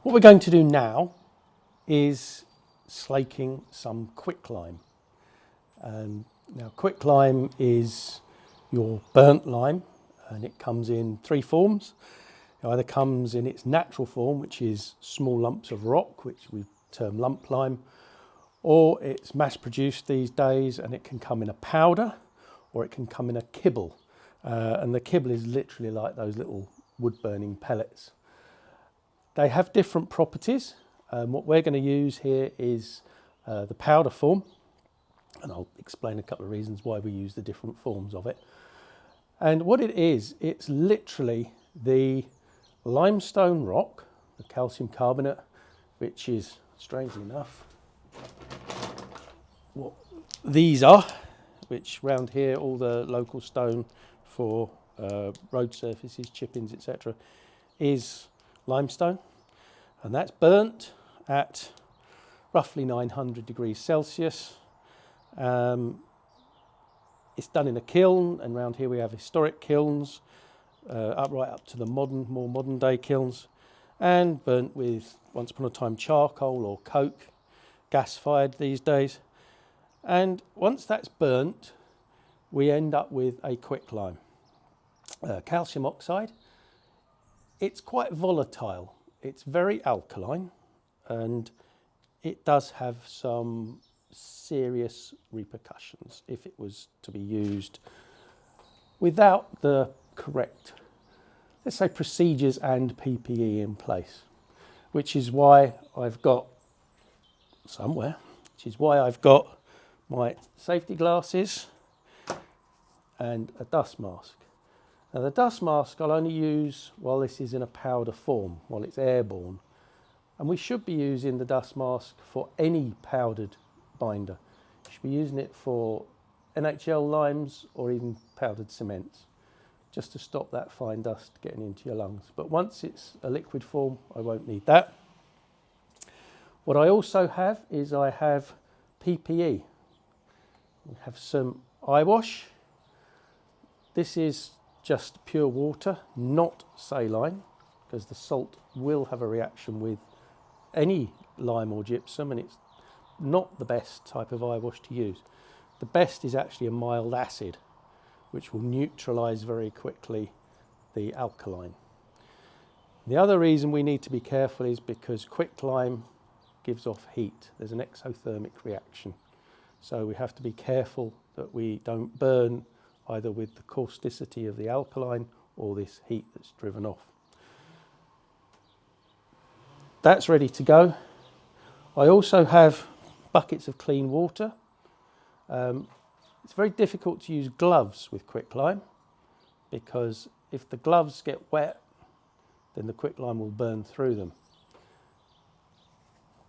What we're going to do now is slaking some quicklime. Now quicklime is your burnt lime, and it comes in three forms. It either comes in its natural form, which is small lumps of rock, which we term lump lime, or it's mass produced these days and it can come in a powder or it can come in a kibble. And the kibble is literally like those little wood burning pellets. They have different properties. What we're going to use here is the powder form, and I'll explain a couple of reasons why we use the different forms of it. And what it is, it's literally the limestone rock, the calcium carbonate, which is, strangely enough, what these are, which round here, all the local stone for road surfaces, chip-ins, etc., is limestone. And that's burnt at roughly 900 degrees Celsius. It's done in a kiln, and around here we have historic kilns, right up to the more modern day kilns, and burnt with, once upon a time, charcoal or coke, gas-fired these days. And once that's burnt, we end up with a quicklime. Calcium oxide. It's quite volatile. It's very alkaline, and it does have some serious repercussions if it was to be used without the correct, let's say, procedures and PPE in place, which is why I've got my safety glasses and a dust mask. Now the dust mask I'll only use while this is in a powder form, while it's airborne. And we should be using the dust mask for any powdered binder. You should be using it for NHL limes or even powdered cements, just to stop that fine dust getting into your lungs. But once it's a liquid form, I won't need that. What I also have is I have PPE. We have some eye wash. This is just pure water, not saline, because the salt will have a reaction with any lime or gypsum, and it's not the best type of eye wash to use. The best is actually a mild acid, which will neutralize very quickly the alkaline. The other reason we need to be careful is because quicklime gives off heat. There's an exothermic reaction. So we have to be careful that we don't burn either with the causticity of the alkaline or this heat that's driven off. That's ready to go. I also have buckets of clean water. It's very difficult to use gloves with quicklime, because if the gloves get wet, then the quicklime will burn through them.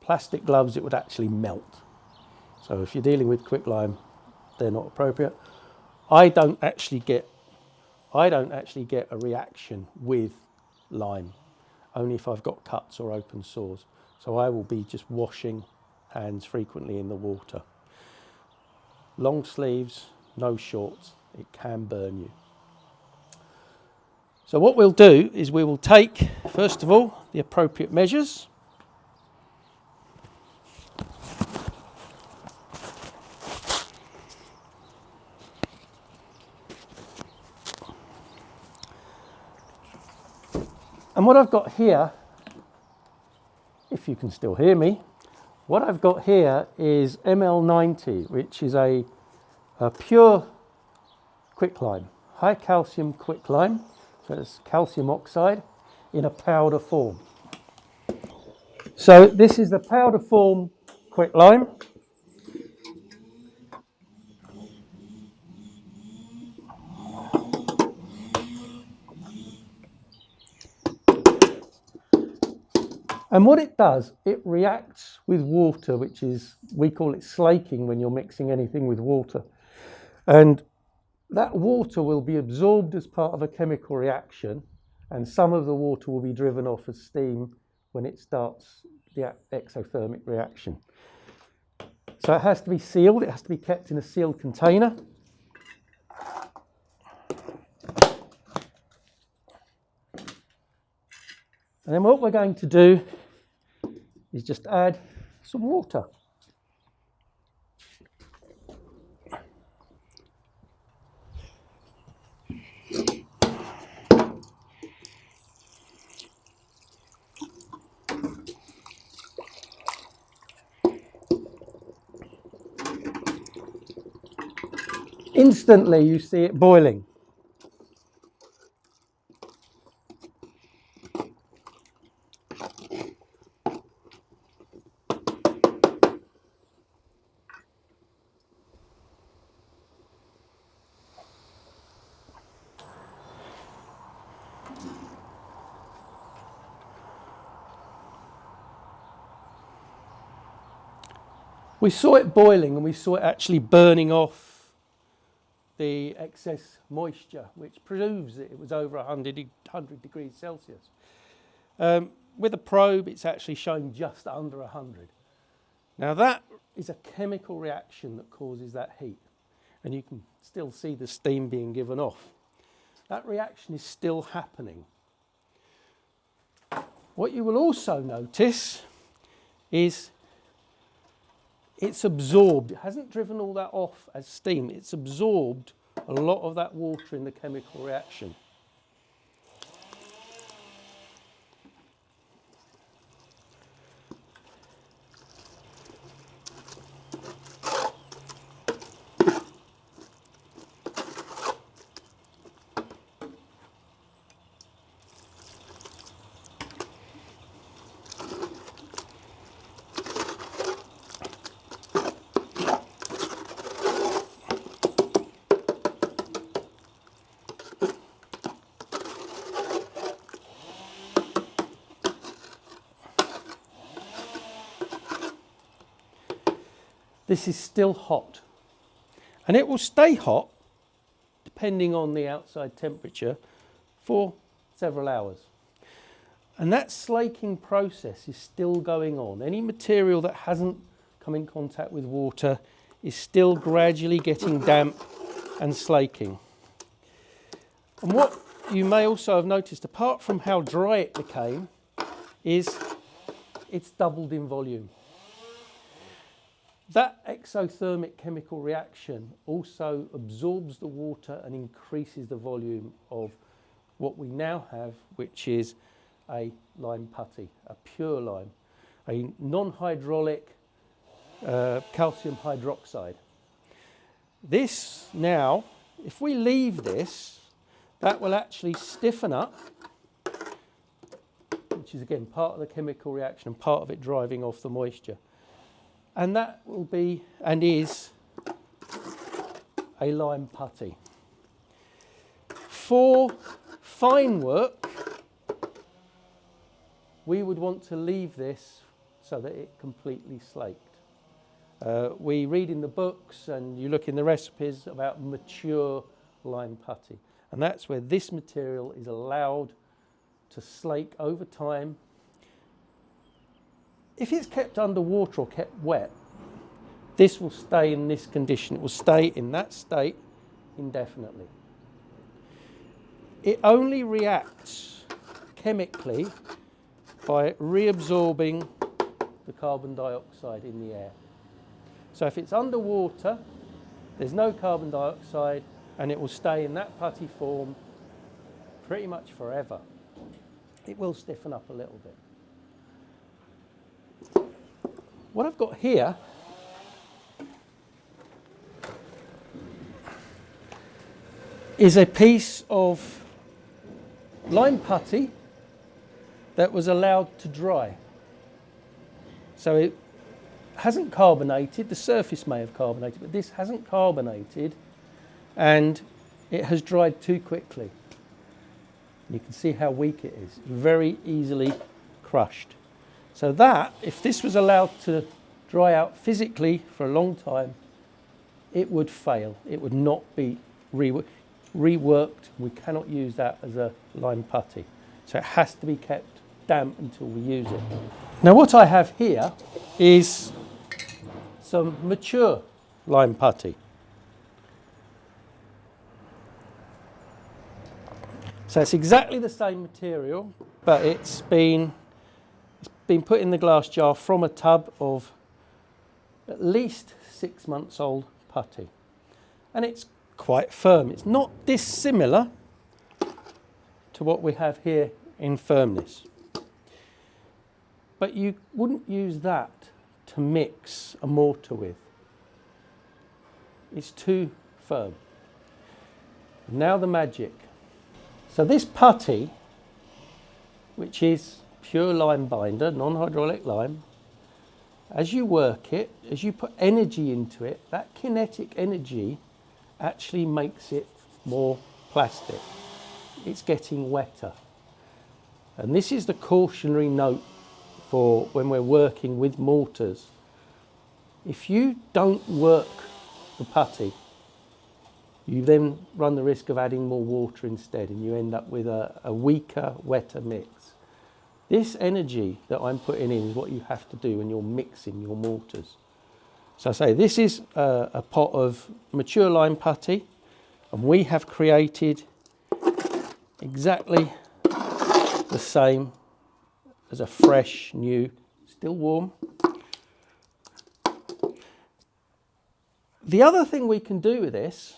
Plastic gloves, it would actually melt. So if you're dealing with quicklime, they're not appropriate. I don't actually get a reaction with lime, only if I've got cuts or open sores. So I will be just washing hands frequently in the water. Long sleeves, no shorts. It can burn you. So what we'll do is we will take, first of all, the appropriate measures. And what I've got here, if you can still hear me, what I've got here is ML90, which is a pure quicklime, high calcium quicklime. So it's calcium oxide in a powder form. So this is the powder form quicklime. And what it does, it reacts with water, which is, we call it slaking when you're mixing anything with water. And that water will be absorbed as part of a chemical reaction, and some of the water will be driven off as steam when it starts the exothermic reaction. So it has to be sealed, it has to be kept in a sealed container. And then what we're going to do is just add some water. Instantly you see it boiling. We saw it boiling and we saw it actually burning off the excess moisture, which proves that it was over 100 degrees Celsius. With a probe, it's actually showing just under 100. Now that is a chemical reaction that causes that heat, and you can still see the steam being given off. That reaction is still happening. What you will also notice is it's absorbed. It hasn't driven all that off as steam. It's absorbed a lot of that water in the chemical reaction. This is still hot, and it will stay hot depending on the outside temperature for several hours. And that slaking process is still going on. Any material that hasn't come in contact with water is still gradually getting damp and slaking. And what you may also have noticed, apart from how dry it became, is it's doubled in volume. That exothermic chemical reaction also absorbs the water and increases the volume of what we now have, which is a lime putty, a pure lime, a non-hydraulic calcium hydroxide. This now, if we leave this, that will actually stiffen up, which is again part of the chemical reaction and part of it driving off the moisture. And that will be, and is, a lime putty. For fine work, we would want to leave this so that it completely slaked. We read in the books and you look in the recipes about mature lime putty. And that's where this material is allowed to slake over time. If it's kept under water or kept wet, this will stay in this condition. It will stay in that state indefinitely. It only reacts chemically by reabsorbing the carbon dioxide in the air. So if it's underwater, there's no carbon dioxide, and it will stay in that putty form pretty much forever. It will stiffen up a little bit. What I've got here is a piece of lime putty that was allowed to dry. So it hasn't carbonated. The surface may have carbonated, but this hasn't carbonated, and it has dried too quickly. You can see how weak it is, very easily crushed. So that, if this was allowed to dry out physically for a long time, it would fail. It would not be reworked. We cannot use that as a lime putty. So it has to be kept damp until we use it. Now what I have here is some mature lime putty. So it's exactly the same material, but it's been been put in the glass jar from a tub of at least 6 months old putty. And it's quite firm. It's not dissimilar to what we have here in firmness. But you wouldn't use that to mix a mortar with. It's too firm. Now the magic. So this putty, which is pure lime binder, non-hydraulic lime, as you work it, as you put energy into it, that kinetic energy actually makes it more plastic. It's getting wetter. And this is the cautionary note for when we're working with mortars. If you don't work the putty, you then run the risk of adding more water instead, and you end up with a weaker, wetter mix. This energy that I'm putting in is what you have to do when you're mixing your mortars. So I say this is a pot of mature lime putty, and we have created exactly the same as a fresh, new, still warm. The other thing we can do with this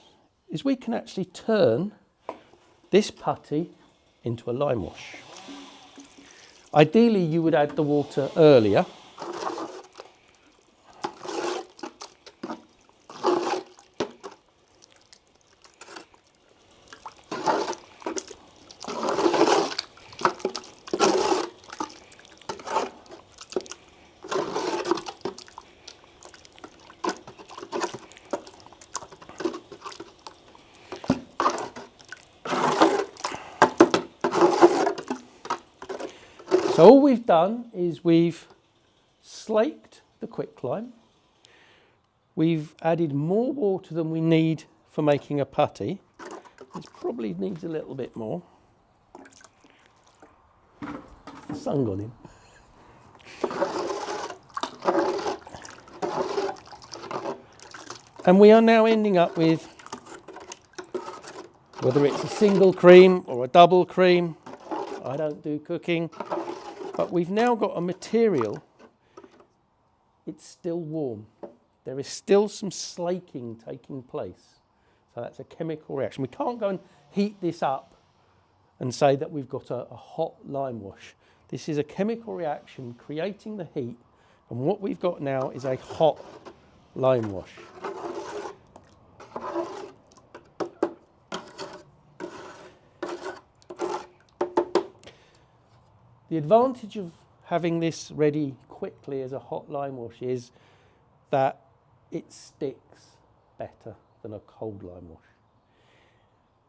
is we can actually turn this putty into a lime wash. Ideally, you would add the water earlier. So all we've done is we've slaked the quicklime. We've added more water than we need for making a putty. This probably needs a little bit more. The sun gone in. And we are now ending up with, whether it's a single cream or a double cream, I don't do cooking, but we've now got a material, it's still warm. There is still some slaking taking place. So that's a chemical reaction. We can't go and heat this up and say that we've got a hot lime wash. This is a chemical reaction creating the heat, and what we've got now is a hot lime wash. The advantage of having this ready quickly as a hot lime wash is that it sticks better than a cold lime wash.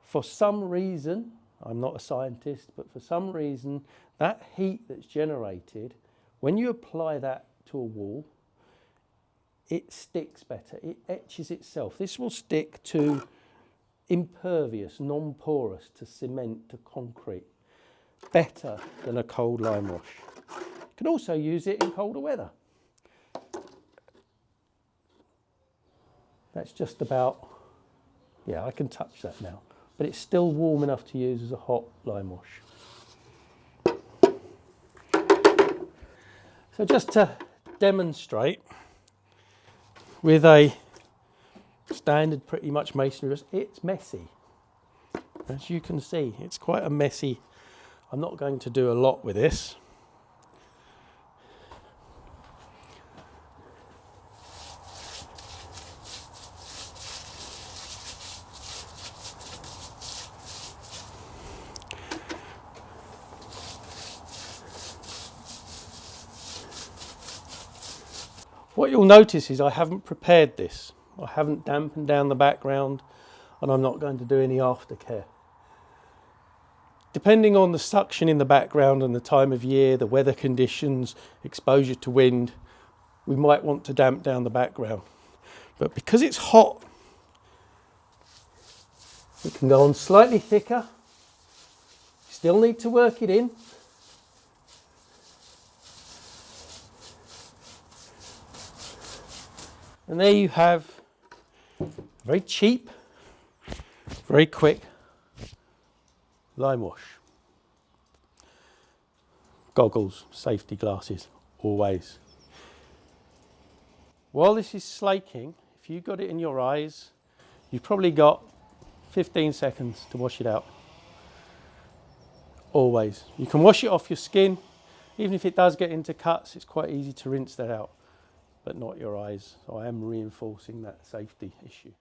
For some reason, I'm not a scientist, but for some reason, that heat that's generated, when you apply that to a wall, it sticks better, it etches itself. This will stick to impervious, non-porous, to cement, to concrete, better than a cold lime wash. You can also use it in colder weather. That's just about, yeah, I can touch that now, but it's still warm enough to use as a hot lime wash. So just to demonstrate with a standard pretty much masonry, it's messy. As you can see, it's quite a messy. I'm not going to do a lot with this. What you'll notice is I haven't prepared this. I haven't dampened down the background, and I'm not going to do any aftercare. Depending on the suction in the background and the time of year, the weather conditions, exposure to wind, we might want to damp down the background. But because it's hot, we can go on slightly thicker. Still need to work it in. And there you have a very cheap, very quick lime wash. goggles, safety glasses, always. While this is slaking, if you've got it in your eyes, you've probably got 15 seconds to wash it out. Always. You can wash it off your skin. Even if it does get into cuts, it's quite easy to rinse that out, but not your eyes. So I am reinforcing that safety issue.